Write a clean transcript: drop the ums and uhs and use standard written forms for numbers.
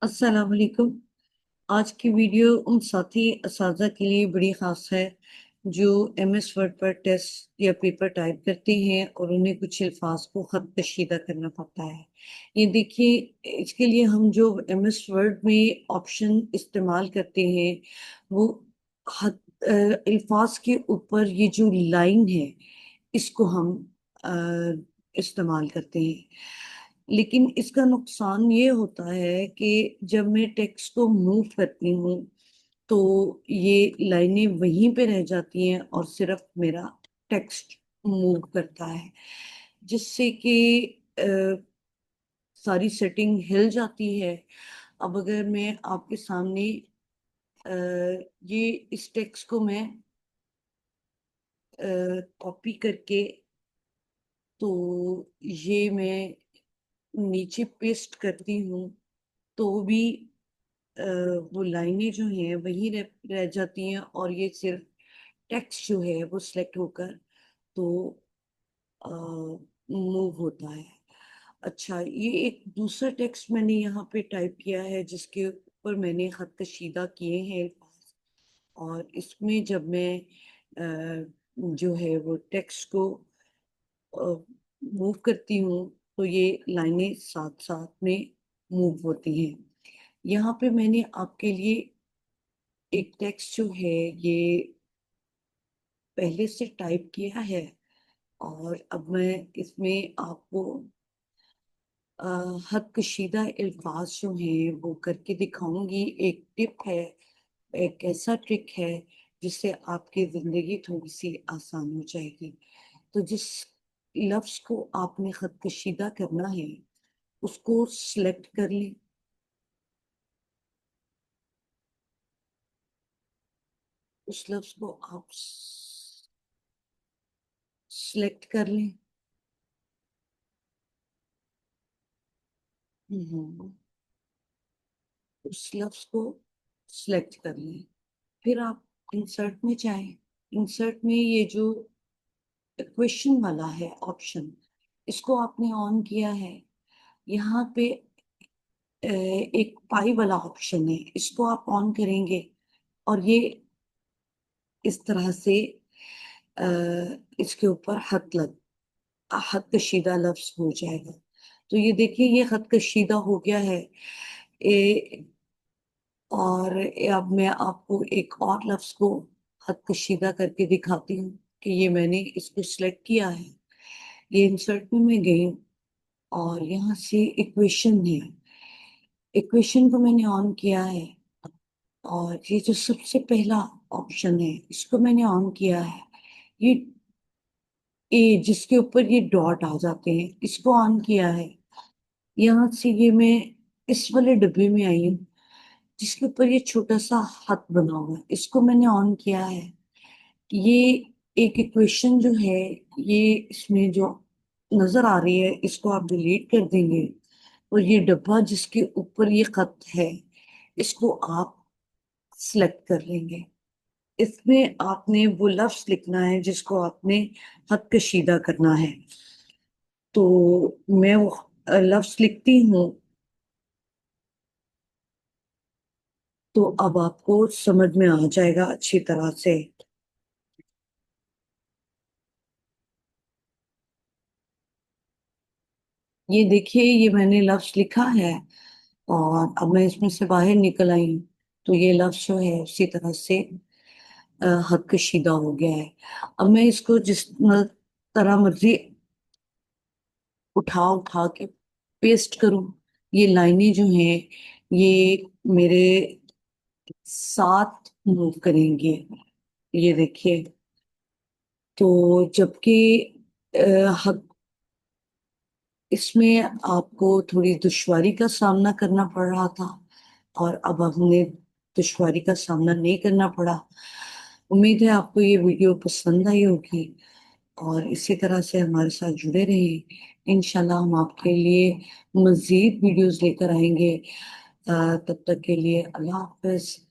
अस्सलाम वालेकुम। आज की वीडियो उन साथी असातिज़ा के लिए बड़ी ख़ास है जो एमएस वर्ड पर टेस्ट या पेपर टाइप करते हैं और उन्हें कुछ अल्फाज को ख़त कशीदा करना पड़ता है। ये देखिए, इसके लिए हम जो एमएस वर्ड में ऑप्शन इस्तेमाल करते हैं वो अल्फाज के ऊपर ये जो लाइन है इसको हम अ, इस्तेमाल करते हैं। लेकिन इसका नुकसान ये होता है कि जब मैं टेक्स्ट को मूव करती हूँ तो ये लाइनें वहीं पे रह जाती हैं और सिर्फ मेरा टेक्स्ट मूव करता है, जिससे कि अ, सारी सेटिंग हिल जाती है। अब अगर मैं आपके सामने अ, ये इस टेक्स्ट को मैं कॉपी करके तो ये मैं नीचे पेस्ट करती हूँ तो भी अ, वो लाइनें जो हैं वहीं रह जाती हैं और ये सिर्फ टेक्स्ट जो है वो सिलेक्ट होकर तो मूव होता है। अच्छा, ये एक दूसरा टेक्स्ट मैंने यहाँ पे टाइप किया है जिसके ऊपर मैंने खत कशीदा किए हैं और इसमें जब मैं जो है वो टेक्स्ट को मूव करती हूँ तो ये लाइनें साथ साथ में मूव होती हैं। यहाँ पे मैंने आपके लिए एक टेक्स्ट जो है ये पहले से टाइप किया है और अब मैं इसमें आपको हद कशीदा अल्फाज जो हैं वो करके दिखाऊंगी। एक टिप है, एक ऐसा ट्रिक है जिससे आपकी ज़िंदगी थोड़ी सी आसान हो जाएगी। तो जिस लफ्ज़ को आपने खत कशीदा करना है उसको सिलेक्ट कर लें। उस लफ्ज़ को आप सिलेक्ट कर लें। हम्म, उस लफ्ज़ को सिलेक्ट कर लें। फिर आप इंसर्ट में जाएं। इंसर्ट में ये जो क्वेश्चन वाला है ऑप्शन, इसको आपने ऑन किया है। यहाँ पे एक पाई वाला ऑप्शन है, इसको आप ऑन करेंगे और ये इस तरह से अ, इसके ऊपर खत कशीदा लफ्ज हो जाएगा। तो ये देखिए, ये खत कशीदा हो गया है। और अब मैं आपको एक और लफ्ज को खत कशीदा करके दिखाती हूँ कि ये मैंने इसको सिलेक्ट किया है। ये इंसर्ट में मैं गई हूँ और यहाँ से इक्वेशन है, इक्वेशन को मैंने ऑन किया है और ये जो सबसे पहला ऑप्शन है इसको मैंने ऑन किया है। ये ए जिसके ऊपर ये डॉट आ जाते हैं इसको ऑन किया है। यहाँ से ये मैं इस वाले डब्बे में आई हूँ जिसके ऊपर ये छोटा सा हाथ बना हुआ है, इसको मैंने ऑन किया है। ये एक इक्वेशन जो है ये इसमें जो नजर आ रही है इसको आप डिलीट कर देंगे और ये डब्बा जिसके ऊपर ये खत है इसको आप सिलेक्ट कर लेंगे। इसमें आपने वो लफ्ज लिखना है जिसको आपने खत कशीदा करना है। तो मैं वो लफ्ज लिखती हूँ तो अब आपको समझ में आ जाएगा अच्छी तरह से। ये देखिए, ये मैंने लफ्ज लिखा है और अब मैं इसमें से बाहर निकल आई हूँ तो ये लफ्ज जो है उसी तरह से हद कशीदा हो गया है। अब मैं इसको जिस तरह मर्जी उठा उठा के पेस्ट करूं, ये लाइनें जो हैं ये मेरे साथ मूव करेंगे। ये देखिए, तो जबकि हद इसमें आपको थोड़ी दुश्वारी का सामना करना पड़ रहा था और अब हमने दुश्वारी का सामना नहीं करना पड़ा। उम्मीद है आपको ये वीडियो पसंद आई होगी और इसी तरह से हमारे साथ जुड़े रहें। इंशाल्लाह हम आपके लिए मज़ीद वीडियोस लेकर आएंगे। तब तक के लिए अल्लाह हाफ़िज़।